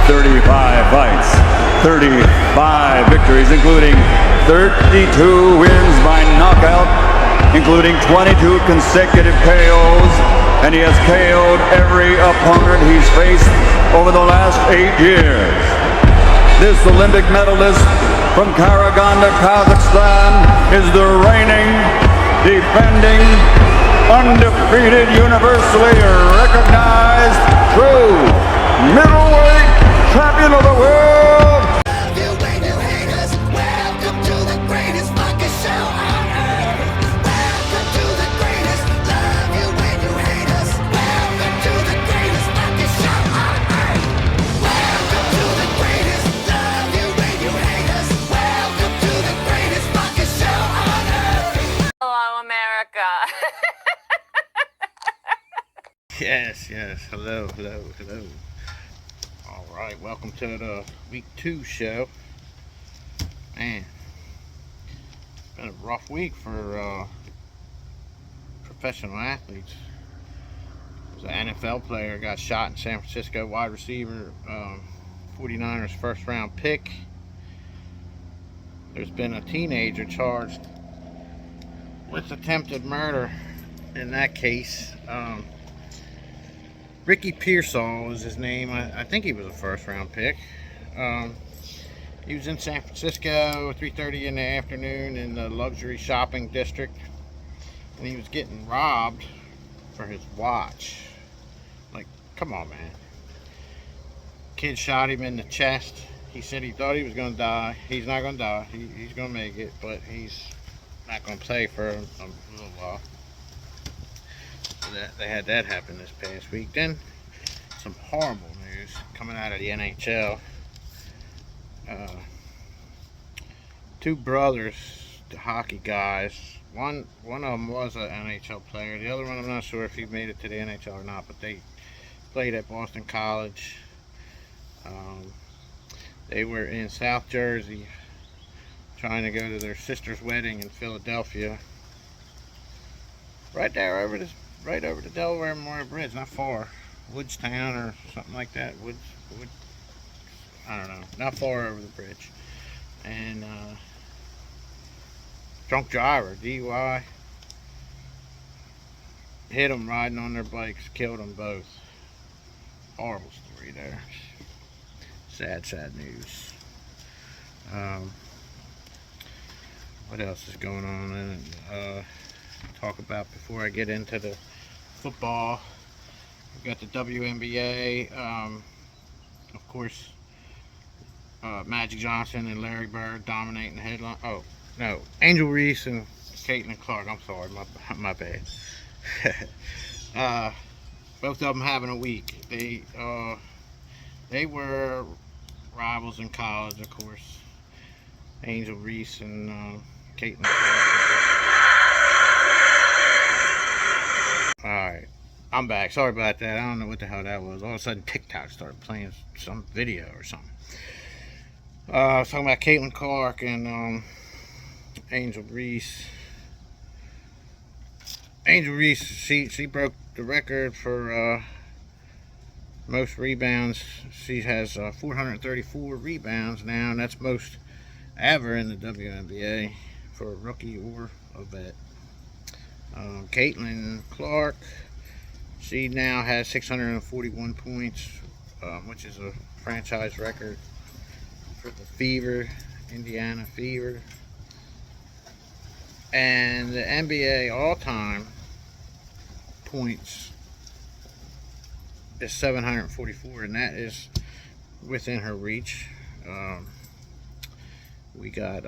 35 fights, 35 victories, including 32 wins by knockout, including 22 consecutive KOs, and he has KO'd every opponent he's faced over the last 8 years. This Olympic medalist from Karaganda, Kazakhstan is the reigning, defending, undefeated, universally recognized true middleweight champion of the world. Love you when you hate us. Welcome to the greatest fucking show on earth. Welcome to the greatest. Love you when you hate us. Welcome to the greatest fucking show on earth. Welcome to the greatest. Love you when you hate us. Welcome to the greatest fucking show on earth. Hello, America. Yes, hello. Alright, welcome to the week 2 show. Man, it's been a rough week for professional athletes. There's an NFL player got shot in San Francisco, wide receiver, 49ers first round pick. There's been a teenager charged with attempted murder in that case. Ricky Pearsall was his name. I think he was a first round pick. He was in San Francisco 3:30 in the afternoon in the luxury shopping district, and he was getting robbed for his watch. Like, come on, man. Kid shot him in the chest. He said he thought he was going to die. He's not going to die. He's going to make it, but he's not going to play for a little while. They had that happen this past week. Then some horrible news coming out of the NHL. Two brothers, the hockey guys. One of them was an NHL player. The other one, I'm not sure if he made it to the NHL or not, but they played at Boston College. They were in South Jersey trying to go to their sister's wedding in Philadelphia. Right over the Delaware Memorial Bridge, not far. Woodstown or something like that. I don't know. Not far over the bridge. And drunk driver, DUI, hit them riding on their bikes, killed them both. Horrible story there. Sad news. What else is going on? And talk about before I get into the football. We've got the WNBA. Of course, Magic Johnson and Larry Bird dominating the headline. Oh no, Angel Reese and Caitlin Clark. I'm sorry, my bad. Both of them having a week. They were rivals in college, of course. Angel Reese and Caitlin Clark. Alright, I'm back. Sorry about that. I don't know what the hell that was. All of a sudden TikTok started playing some video or something. I was talking about Caitlin Clark and Angel Reese. Angel Reese, she broke the record for most rebounds. She has 434 rebounds now, and that's most ever in the WNBA for a rookie or a vet. Caitlin Clark, she now has 641 points, which is a franchise record for the Fever, Indiana Fever. And the NBA all-time points is 744, and that is within her reach. We got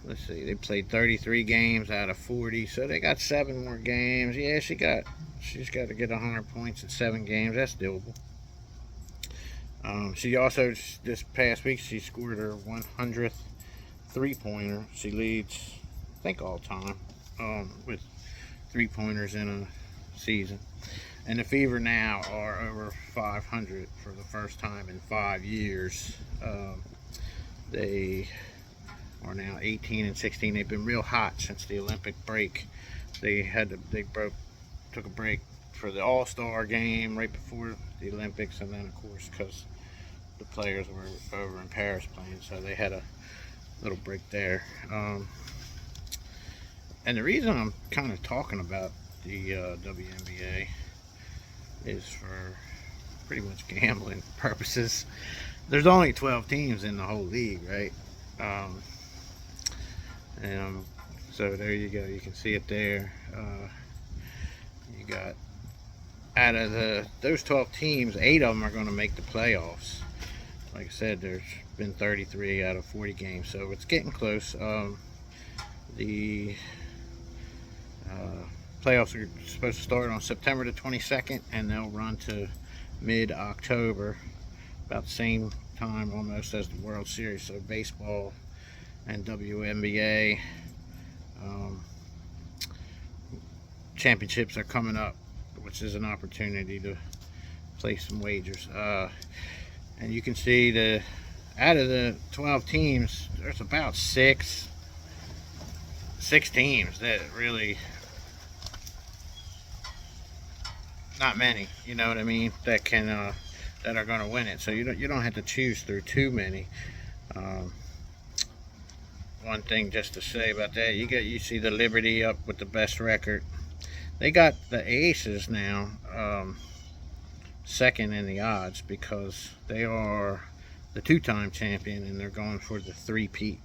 let's see, they played 33 games out of 40, so they got 7 more games. Yeah, she's got to get 100 points in 7 games. That's doable. She also, this past week, she scored her 100th three-pointer. She leads, I think, all time with three-pointers in a season. And the Fever now are over 500 for the first time in 5 years. They are now 18 and 16. They've been real hot since the Olympic break. They took a break for the All-Star game right before the Olympics, and then of course because the players were over in Paris playing, so they had a little break there. And the reason I'm kind of talking about the WNBA is for pretty much gambling purposes. There's only 12 teams in the whole league, right? So there you go. You can see it there. You got, out of those 12 teams, 8 of them are going to make the playoffs. Like I said, there's been 33 out of 40 games, so it's getting close. The playoffs are supposed to start on September the 22nd, and they'll run to mid-October, about the same time almost as the World Series. So baseball and WNBA championships are coming up, which is an opportunity to place some wagers. And you can see out of the 12 teams, there's about six teams that really, not many, you know what I mean, that can that are going to win it. So you don't have to choose through too many. One thing just to say about that, you see the Liberty up with the best record. They got the Aces now second in the odds because they are the 2-time champion and they're going for the 3-peat.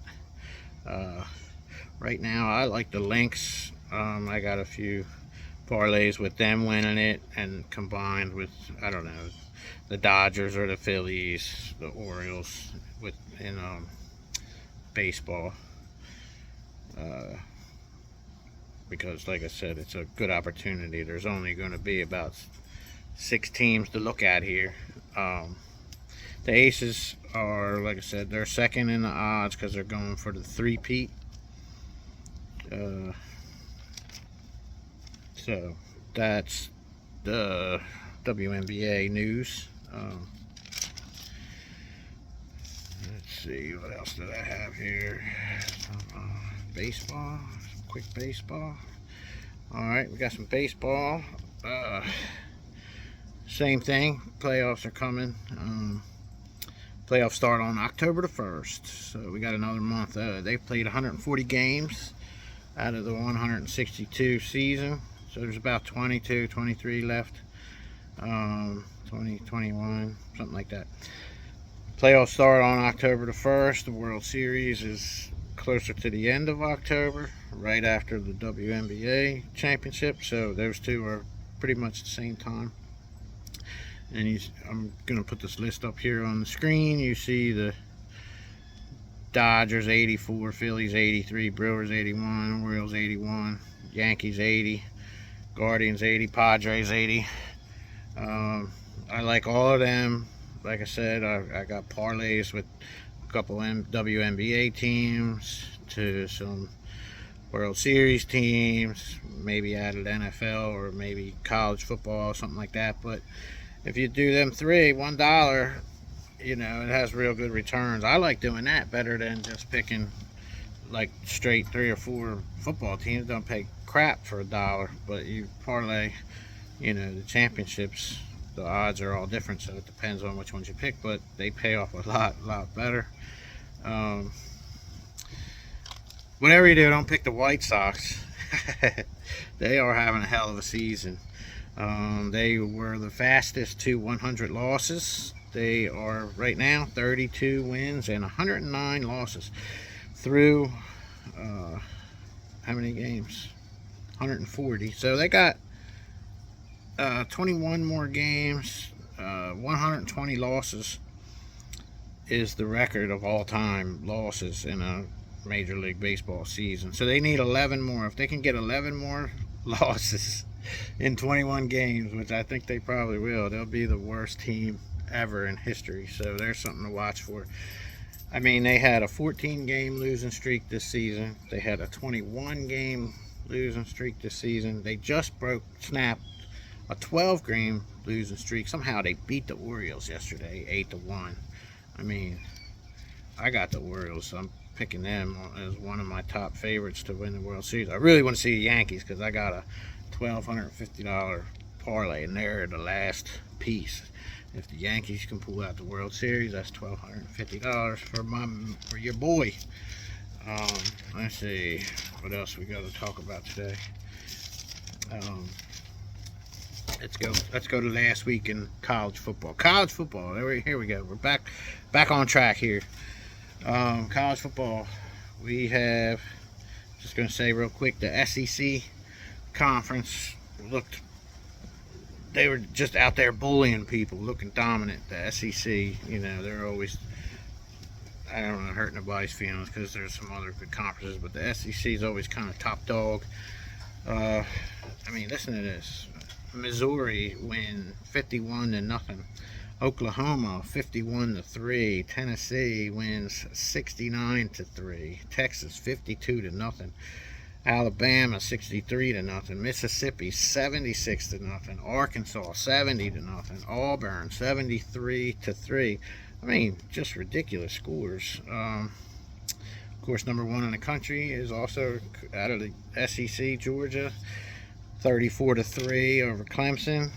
Right now I like the Lynx. I got a few parlays with them winning it, and combined with, I don't know, the Dodgers or the Phillies, the Orioles in baseball. Because like I said, it's a good opportunity. There's only going to be about 6 teams to look at here. The Aces are, like I said, they're second in the odds because they're going for the 3-peat. So that's the WNBA news. Let's see, what else did I have here? Baseball, some quick baseball. Alright, we got some baseball. Same thing, playoffs are coming. Playoffs start on October the 1st, so we got another month. They played 140 games out of the 162 season, so there's about 22, 23 left. 20, 21, something like that. Playoffs start on October the 1st. The World Series is closer to the end of October, right after the WNBA championship, so those two are pretty much the same time. And I'm going to put this list up here on the screen. You see the Dodgers 84, Phillies 83, Brewers 81, Orioles 81, Yankees 80, Guardians 80, Padres 80. I like all of them. Like I said, I got parlays with a couple WNBA teams to some World Series teams, maybe added NFL or maybe college football, something like that. But if you do them three, $1, you know, it has real good returns. I like doing that better than just picking like straight 3 or 4 football teams. Don't pay crap for $1, but you parlay, you know, the championships, the odds are all different, so it depends on which ones you pick, but they pay off a lot better. Whatever you do, don't pick the White Sox. They are having a hell of a season. They were the fastest to 100 losses. They are right now 32 wins and 109 losses through how many games? 140. So they got 21 more games. 120 losses is the record of all time losses in a Major League Baseball season. So they need 11 more. If they can get 11 more losses in 21 games, which I think they probably will, they'll be the worst team ever in history. So there's something to watch for. I mean, they had a 14-game losing streak this season. They had a 21-game losing streak this season. They just snapped a 12-game losing streak. Somehow they beat the Orioles yesterday 8-1. I mean, I got the Orioles, so I'm picking them as one of my top favorites to win the World Series. I really want to see the Yankees because I got a $1,250 parlay, and they're the last piece. If the Yankees can pull out the World Series, that's $1,250 for your boy. Let's see what else we got to talk about today. Let's go to last week in college football. Here we go. We're back on track here. College football. We have, just going to say real quick, the SEC conference looked. They were just out there bullying people, looking dominant. The SEC, they're always, I don't know, hurting nobody's feelings because there's some other good conferences, but the SEC is always kind of top dog. Listen to this. Missouri win 51-0. Oklahoma 51-3. Tennessee wins 69-3. Texas 52-0. Alabama 63-0. Mississippi 76-0. Arkansas 70-0. Auburn 73-3. Just ridiculous scores. Of course, number one in the country is also out of the SEC, Georgia, 34-3 over Clemson.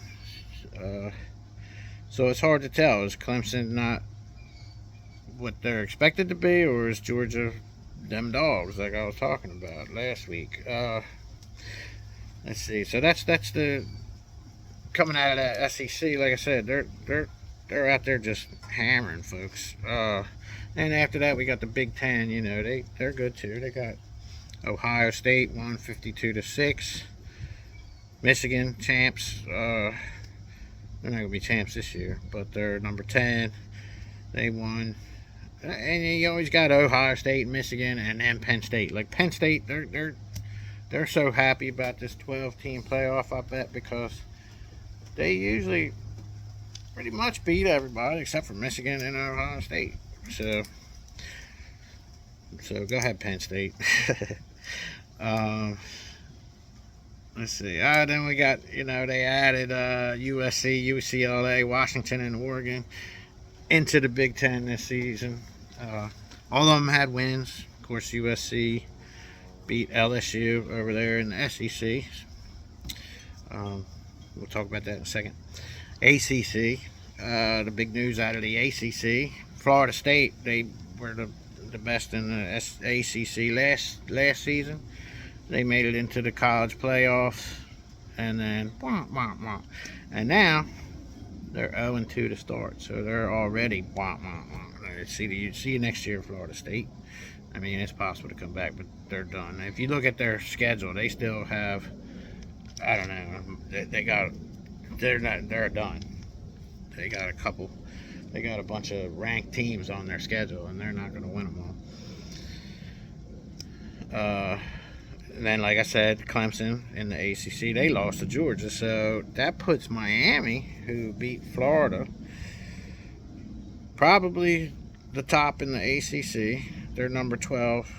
So it's hard to tell. Is Clemson not what they're expected to be, or is Georgia them dogs like I was talking about last week? Let's see. So that's the coming out of that SEC. Like I said, they're out there just hammering folks. And after that, we got the Big Ten. They're good too. They got Ohio State won 52-6. Michigan champs. They're not gonna be champs this year, but they're number 10. They won. And you always got Ohio State, Michigan, and then Penn State. Like Penn State, they're so happy about this 12-team playoff, I bet, because they usually pretty much beat everybody except for Michigan and Ohio State. So go ahead, Penn State. Let's see. Then we got, they added USC, UCLA, Washington, and Oregon into the Big Ten this season. All of them had wins. Of course, USC beat LSU over there in the SEC. We'll talk about that in a second. ACC. The big news out of the ACC. Florida State, they were the best in the ACC last season. They made it into the college playoffs, and then and now they're 0-2 to start, so they're already see you next year, Florida State. It's possible to come back, but they're done. If you look at their schedule, they still have, I don't know, they're done. They got a bunch of ranked teams on their schedule, and they're not going to win them all. And then, like I said, Clemson in the ACC, they lost to Georgia. So that puts Miami, who beat Florida, probably the top in the ACC. They're number 12,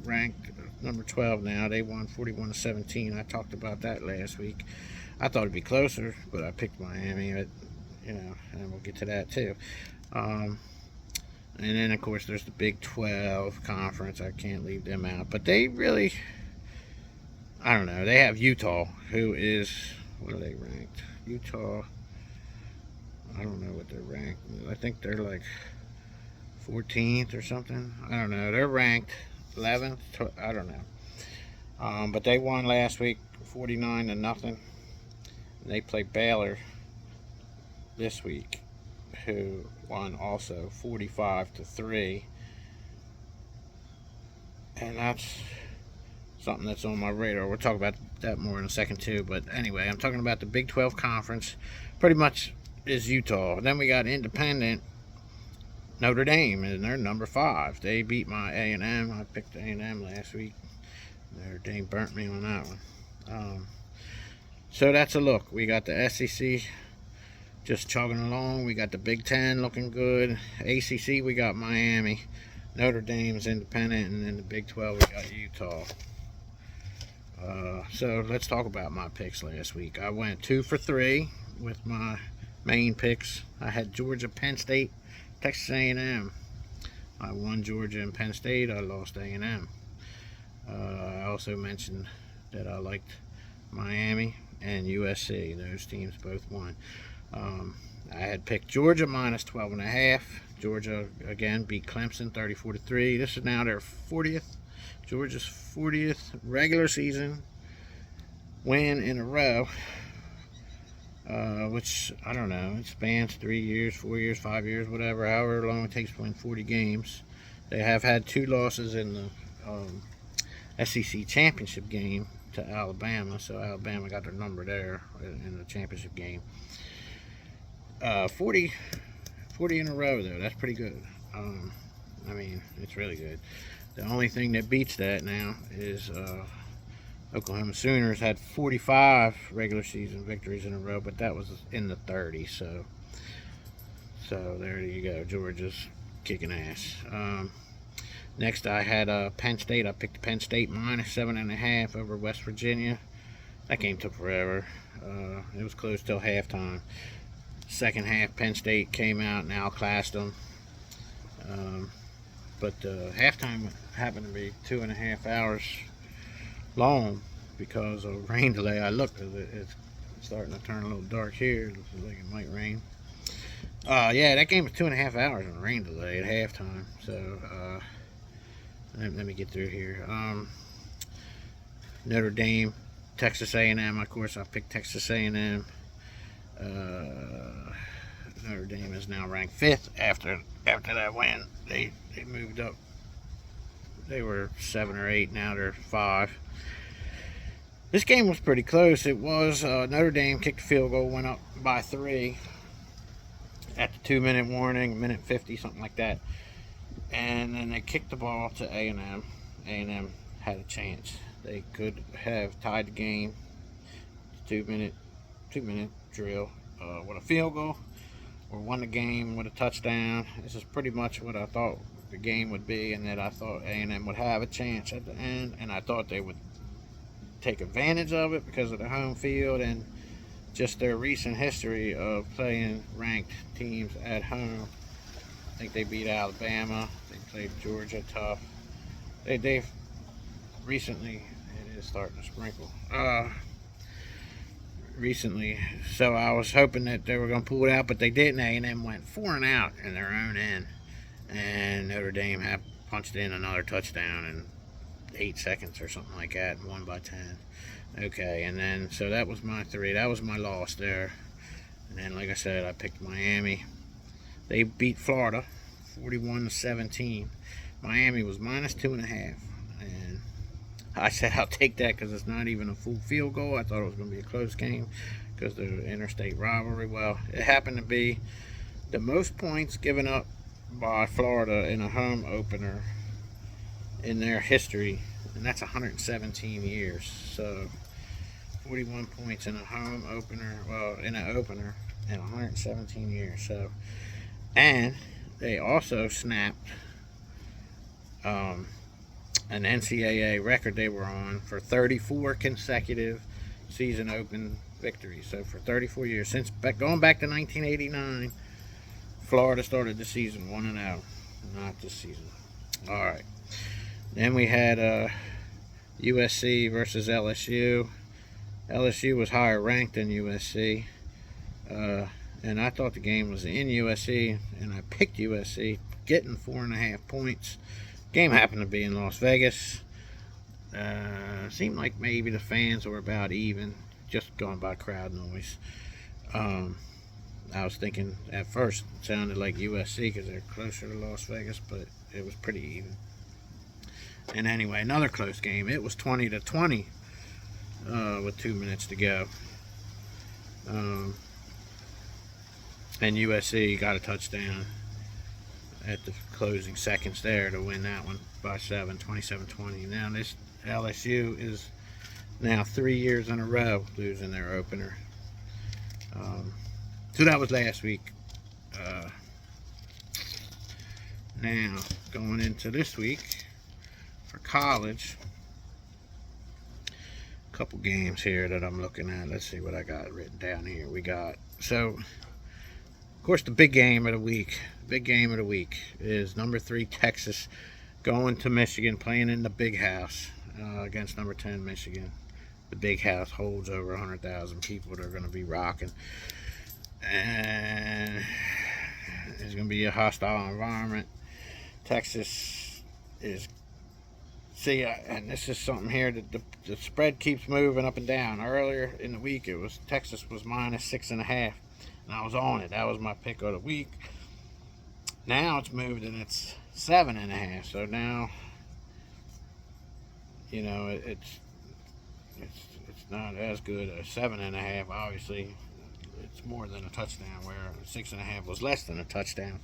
ranked number 12 now. They won 41-17. I talked about that last week. I thought it'd be closer, but I picked Miami. And we'll get to that too. And then, of course, there's the Big 12 conference. I can't leave them out. But they really, I don't know. They have Utah, who is, what are they ranked? Utah, I don't know what they're ranked. I think they're like 14th or something. I don't know. They're ranked 11th. I don't know. But they won last week 49-0. And they play Baylor this week, who won also 45-3. And that's something that's on my radar. We'll talk about that more in a second too. But anyway, I'm talking about the Big 12 Conference. Pretty much is Utah. Then we got independent Notre Dame, and they're number 5. They beat my A&M. I picked A&M last week. Notre Dame burnt me on that one. So that's a look. We got the SEC just chugging along. We got the Big 10 looking good. ACC, we got Miami. Notre Dame's independent, and then the Big 12, we got Utah. So let's talk about my picks last week. I went 2 for 3 with my main picks. I had Georgia, Penn State, Texas A&M. I won Georgia and Penn State. I lost A&M. I also mentioned that I liked Miami and USC. Those teams both won. I had picked Georgia minus 12.5. Georgia again beat Clemson 34-3. This is now their 40th, Georgia's 40th regular season win in a row. Which I don't know, it spans 3 years, 4 years, 5 years, whatever, however long it takes to win 40 games. They have had 2 losses in the SEC championship game to Alabama, so Alabama got their number there in the championship game. 40 in a row though, that's pretty good. I mean, it's really good. The only thing that beats that now is Oklahoma Sooners had 45 regular season victories in a row, but that was in the 30s. So there you go. Georgia's kicking ass. Next, I had Penn State. I picked Penn State minus 7.5 over West Virginia. That game took forever. It was close till halftime. Second half, Penn State came out and outclassed them. But halftime happened to be 2.5 hours long because of rain delay. I looked, it's starting to turn a little dark here. It looks like it might rain. Yeah, that game was 2.5 hours on rain delay at halftime. So let me get through here. Notre Dame, Texas A&M. Of course, I picked Texas A&M. Notre Dame is now ranked 5th after that win. They moved up. They were 7 or 8. Now they're 5. This game was pretty close. It was Notre Dame kicked a field goal, went up by 3 at the 2-minute warning, minute 50, something like that. And then they kicked the ball to A&M. A&M had a chance. They could have tied the game. 2-minute drill with a field goal, or won the game with a touchdown. This is pretty much what I thought the game would be, and that I thought A&M would have a chance at the end, and I thought they would take advantage of it because of the home field and just their recent history of playing ranked teams at home. I think they beat Alabama. They played Georgia tough. They've recently, it is starting to sprinkle. Recently, so I was hoping that they were going to pull it out, but they didn't. A&M went 4-and-out in their own end, and Notre Dame had punched in another touchdown in 8 seconds or something like that, and won by 10. Okay, and then so that was my 3. That was my loss there. And then, like I said, I picked Miami. They beat Florida 41-17. Miami was minus 2.5, and I said I'll take that because it's not even a full field goal. I thought it was going to be a close game because of the interstate rivalry. Well, it happened to be the most points given up by Florida in a home opener in their history, and that's 117 years. So 41 points in a home opener, well, in an opener in 117 years. So, and they also snapped an NCAA record they were on for 34 consecutive season open victories. So for 34 years, since going back to 1989, Florida started the season 1-0. Not this season. All right. Then we had USC versus LSU. LSU was higher ranked than USC. And I thought the game was in USC, and I picked USC, getting 4.5 points. Game happened to be in Las Vegas. Seemed like maybe the fans were about even, just going by crowd noise. I was thinking at first it sounded like USC because they're closer to Las Vegas, but it was pretty even. And anyway, another close game. It was 20-20 with 2 minutes to go. And USC got a touchdown at the closing seconds there to win that one by 7, 27-20. Now this LSU is now 3 years in a row losing their opener. So that was last week. Now going into this week for college, a couple games here that I'm looking at. Let's see what I got written down here. We got, so of course the big game of the week. Big game of the week is number 3 Texas going to Michigan, playing in the big house against number 10 Michigan. the big house holds over 100,000 people. They're going to be rocking, and it's going to be a hostile environment. Texas is and this is something here that the spread keeps moving up and down. Earlier in the week, Texas was -6.5, and I was on it. That was my pick of the week. Now it's moved and it's 7.5. So now, it's not as good. A 7.5, obviously, it's more than a touchdown. Where 6.5 was less than a touchdown.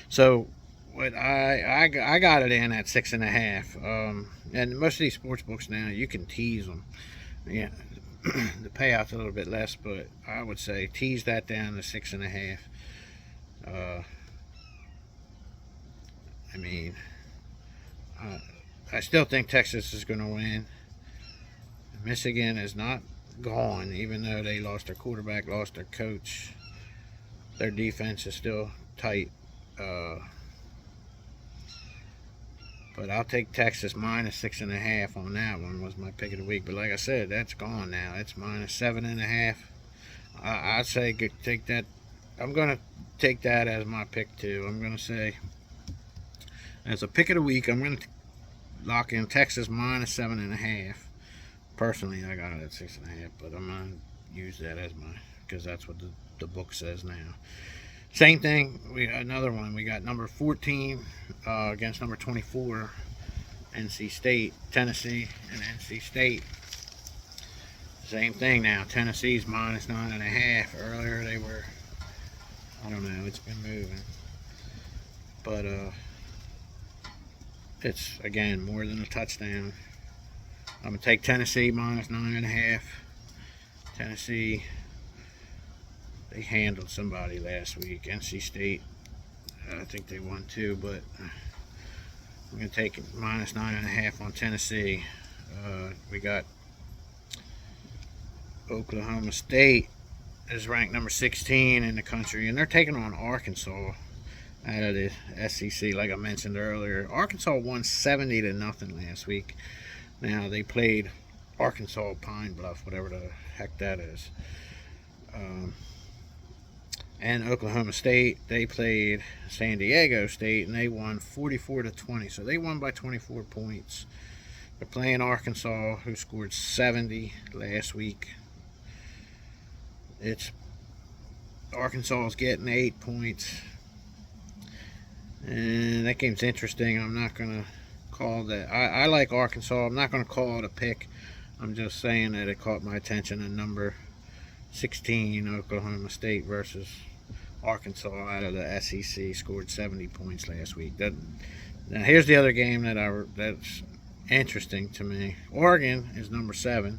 So what I got it in at 6.5. And most of these sports books now, you can tease them. Yeah, the payout's a little bit less, but I would say tease that down to 6.5. I still think Texas is going to win. Michigan is not gone, even though they lost their quarterback, lost their coach. Their defense is still tight. But I'll take Texas -6.5 on that one. Was my pick of the week. But like I said, that's gone now. It's -7.5. I'd say take that. I'm going to take that as my pick too. I'm going to say as a pick of the week, I'm going to lock in Texas -7.5. Personally, I got it at 6.5, but I'm going to use that as because that's what the book says now. Same thing. Another one. We got number 14 against number 24, NC State, Tennessee, and NC State. Same thing now. Tennessee's -9.5. Earlier they were, I don't know. It's been moving, but it's again more than a touchdown. I'm gonna take Tennessee -9.5. Tennessee. They handled somebody last week. NC State, I think they won too, but I'm going to take -9.5 on Tennessee. We got Oklahoma State is ranked number 16 in the country, and they're taking on Arkansas out of the SEC. Like I mentioned earlier, Arkansas won 70-0 last week. Now they played Arkansas Pine Bluff, whatever the heck that is. And Oklahoma State, they played San Diego State, and they won 44-20. So they won by 24 points. They're playing Arkansas, who scored 70 last week. Arkansas is getting 8 points. And that game's interesting. I'm not going to call that. I like Arkansas. I'm not going to call it a pick. I'm just saying that it caught my attention. And number 16, Oklahoma State versus Arkansas out of the SEC scored 70 points last week. Now here's the other game that's interesting to me. Oregon is number 7.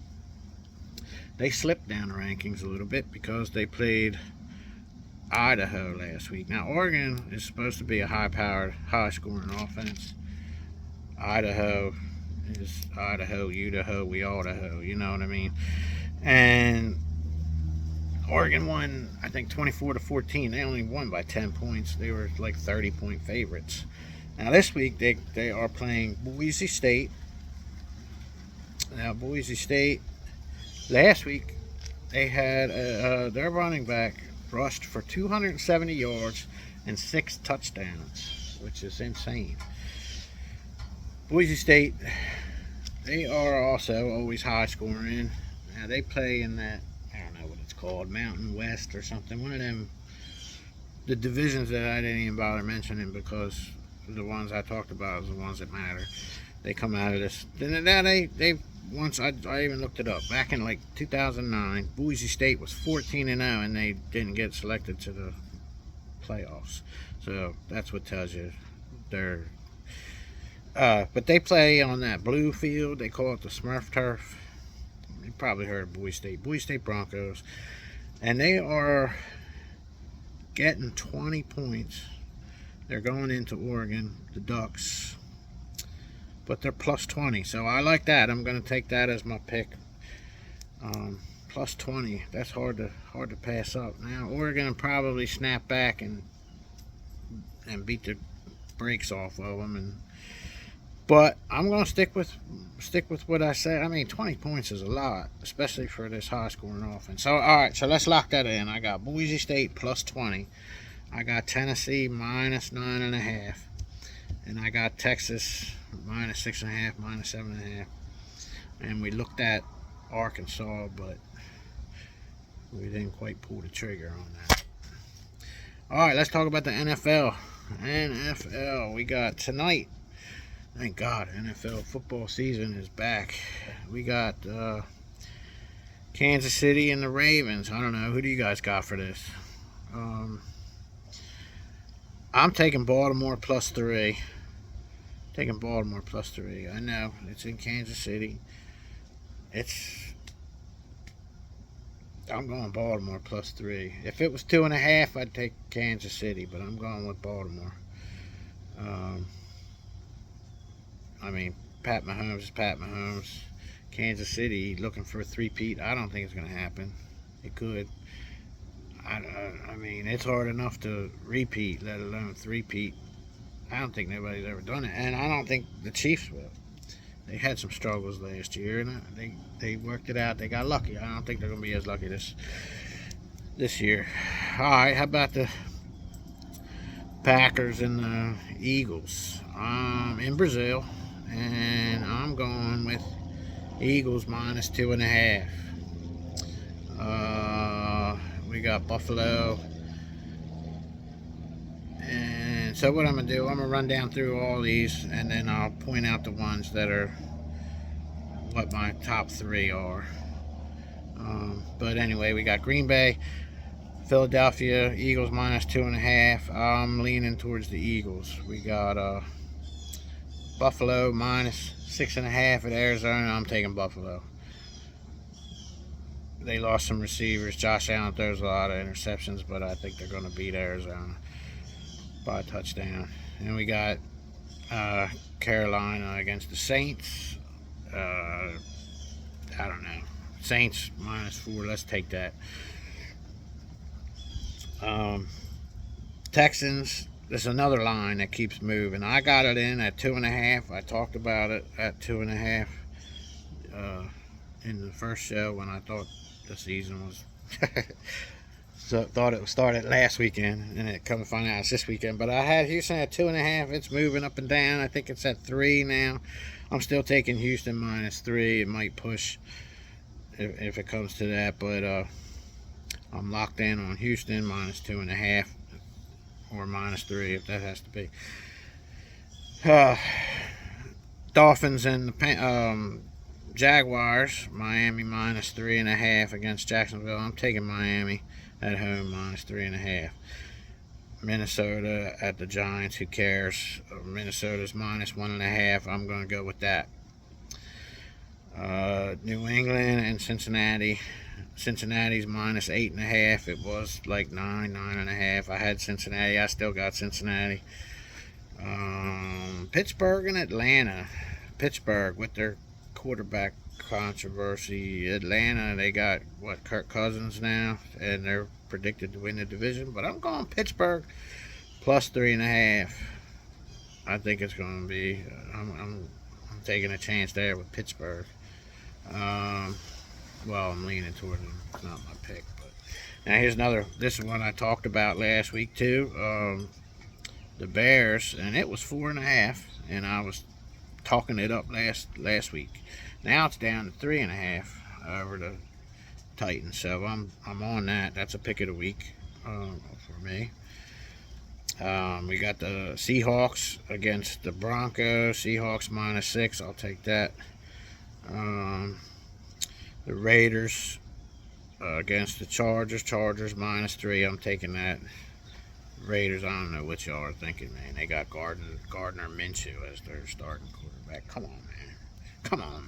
They slipped down the rankings a little bit because they played Idaho last week. Now Oregon is supposed to be a high-powered, high-scoring offense. Idaho is Idaho, Idaho, we Idaho. You know what I mean? And Oregon won, I think, 24-14. They only won by 10 points. They were like 30-point favorites. Now this week they are playing Boise State. Now Boise State, last week they had their running back rushed for 270 yards and 6 touchdowns, which is insane. Boise State, they are also always high scoring. Now they play in that, I don't know what it's called, Mountain West or something. One of them, the divisions that I didn't even bother mentioning because the ones I talked about is the ones that matter. They come out of this. Now they once I even looked it up. Back in like 2009, Boise State was 14-0 and they didn't get selected to the playoffs. So that's what tells you they're. But they play on that blue field. They call it the Smurf turf. You probably heard of Boise State Broncos, and they are getting 20 points. They're going into Oregon, the Ducks, but they're plus 20. So I like that. I'm going to take that as my pick. Plus 20. That's hard to pass up. Now Oregon will probably snap back and beat the brakes off of them, and But I'm gonna stick with what I said. I mean, 20 points is a lot, especially for this high scoring offense. So all right, so let's lock that in. I got Boise State plus 20. I got Tennessee minus 9.5, and I got Texas minus 6.5, minus 7.5. And we looked at Arkansas, but we didn't quite pull the trigger on that. All right, let's talk about the NFL. NFL, we got tonight. Thank God, NFL football season is back. We got Kansas City and the Ravens. I don't know. Who do you guys got for this? I'm taking Baltimore plus 3. Taking Baltimore plus 3. I know it's in Kansas City. I'm going Baltimore plus 3. If it was 2.5, I'd take Kansas City, but I'm going with Baltimore. I mean, Pat Mahomes is Pat Mahomes. Kansas City looking for a three-peat. I don't think it's going to happen. It could. I mean, it's hard enough to repeat, let alone three-peat. I don't think nobody's ever done it, and I don't think the Chiefs will. They had some struggles last year, and they worked it out. They got lucky. I don't think they're going to be as lucky this year. All right, how about the Packers and the Eagles? In Brazil, and I'm going with Eagles minus 2.5. We got Buffalo. And so what I'm going to do, I'm going to run down through all these, and then I'll point out the ones that are what my top 3 are. But anyway, we got Green Bay, Philadelphia, Eagles minus 2.5. I'm leaning towards the Eagles. We got Buffalo minus 6.5 at Arizona. I'm taking Buffalo. They lost some receivers. Josh Allen throws a lot of interceptions, but I think they're going to beat Arizona by a touchdown. And we got Carolina against the Saints. I don't know. Saints minus 4. Let's take that. Texans. There's another line that keeps moving. I got it in at 2.5. I talked about it at 2.5 in the first show when I thought the season was so thought it was started last weekend, and it come to find out it's this weekend. But I had Houston at 2.5. It's moving up and down. I think it's at 3 now. I'm still taking Houston minus 3. It might push if it comes to that, but I'm locked in on Houston minus 2.5 or minus 3 if that has to be. Dolphins and the Jaguars, Miami minus 3.5 against Jacksonville. I'm taking Miami at home minus 3.5. Minnesota at the Giants. Who cares? Minnesota's minus 1.5. I'm going to go with that. New England and Cincinnati. Cincinnati's minus 8.5. It was like 9.5. I had Cincinnati. I still got Cincinnati. Pittsburgh and Atlanta. Pittsburgh with their quarterback controversy. Atlanta, they got Kirk Cousins now, and they're predicted to win the division. But I'm going Pittsburgh plus 3.5. I think it's going to be. I'm taking a chance there with Pittsburgh. Well, I'm leaning toward them. It's not my pick, but now here's another. This is one I talked about last week too. The Bears, and it was 4.5, and I was talking it up last week. Now it's down to 3.5 over the Titans. So I'm on that. That's a pick of the week for me. We got the Seahawks against the Broncos. Seahawks minus 6. I'll take that. The Raiders against the Chargers. Chargers minus 3. I'm taking that. Raiders, I don't know what y'all are thinking, man. They got Gardner Minshew as their starting quarterback. Come on, man. Come on,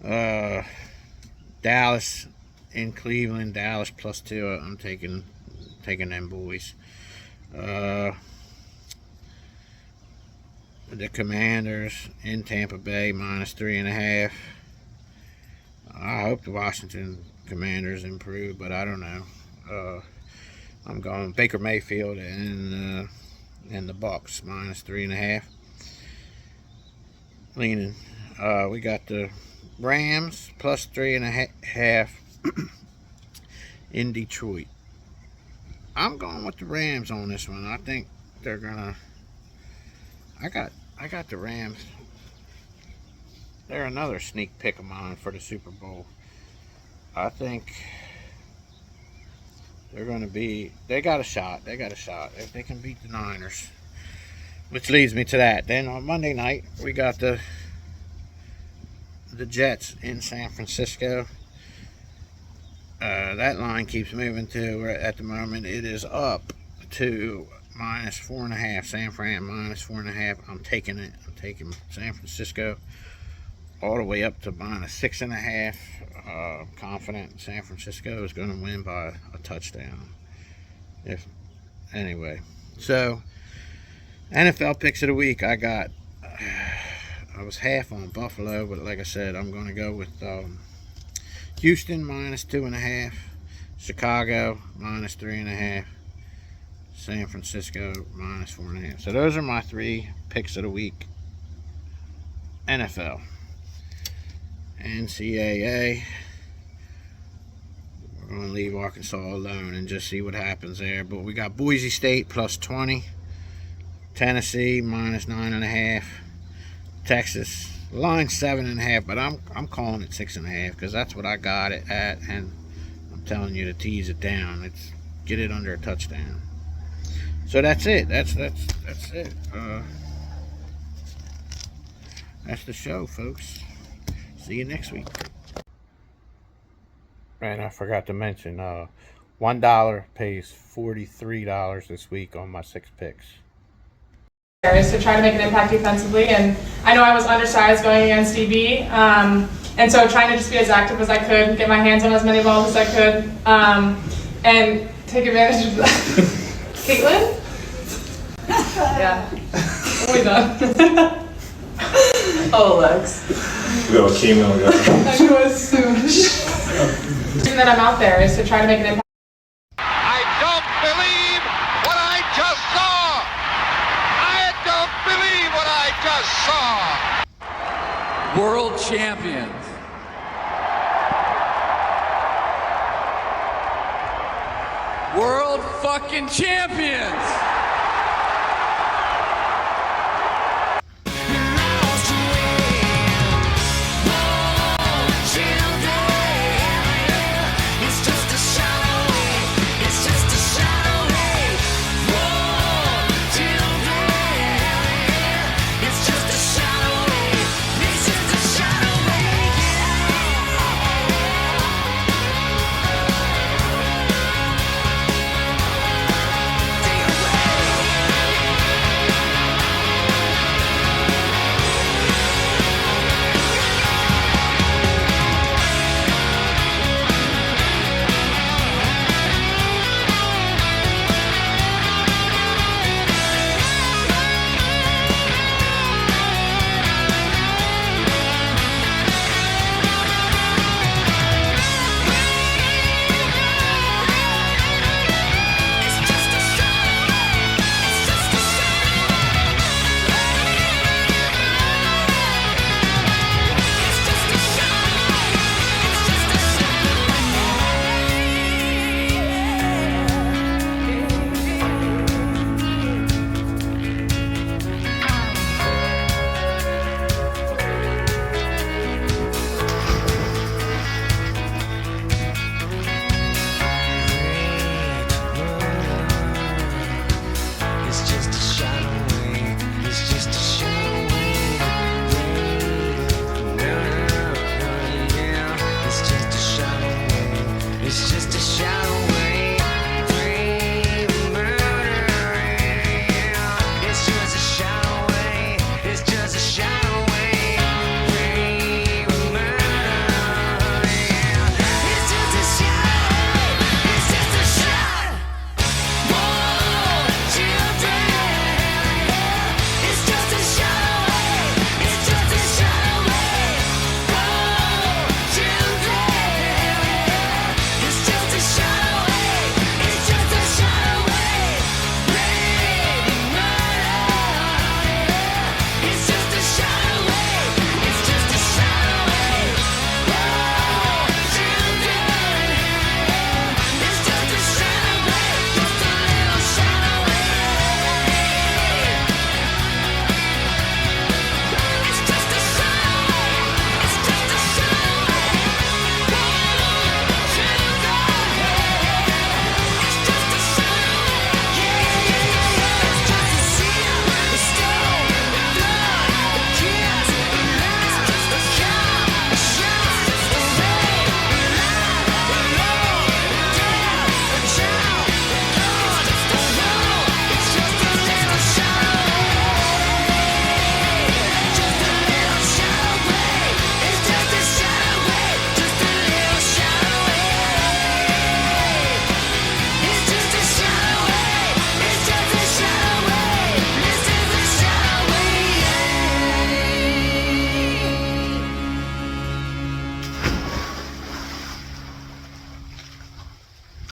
man. Dallas in Cleveland. Dallas plus 2. I'm taking them boys. The Commanders in Tampa Bay minus 3.5. I hope the Washington Commanders improve, but I don't know. I'm going Baker Mayfield and the Bucks minus 3.5. leaning. We got the Rams plus 3.5 in Detroit. I'm going with the Rams on this one. I think they're gonna. I got the Rams. They're another sneak pick of mine for the Super Bowl. I think they're going to be. They got a shot. They got a shot if they can beat the Niners. Which leads me to that. Then on Monday night we got the Jets in San Francisco. That line keeps moving too. At the moment, it is up to -4.5. San Fran -4.5. I'm taking it. I'm taking San Francisco all the way up to -6.5. Confident San Francisco is going to win by a touchdown. Anyway, so NFL picks of the week. I was half on Buffalo, but like I said, I'm going to go with Houston -2.5, Chicago -3.5, San Francisco -4.5. So those are my 3 picks of the week. NFL. NCAA. We're going to leave Arkansas alone and just see what happens there. But we got Boise State plus 20. Tennessee -9.5. Texas line 7.5, but I'm calling it 6.5 because that's what I got it at, and I'm telling you to tease it down. It's get it under a touchdown. So that's it. That's it. That's the show, folks. See you next week. And I forgot to mention, $1 pays $43 this week on my 6 picks. To try to make an impact defensively, and I know I was undersized going against DB, and so trying to just be as active as I could, get my hands on as many balls as I could, and take advantage of that. Caitlin? Yeah. What we done? Oh, Lex. We got chemo. I know as soon. The reason that I'm out there is to try to make an impact. I don't believe what I just saw. I don't believe what I just saw. World champions. World fucking champions.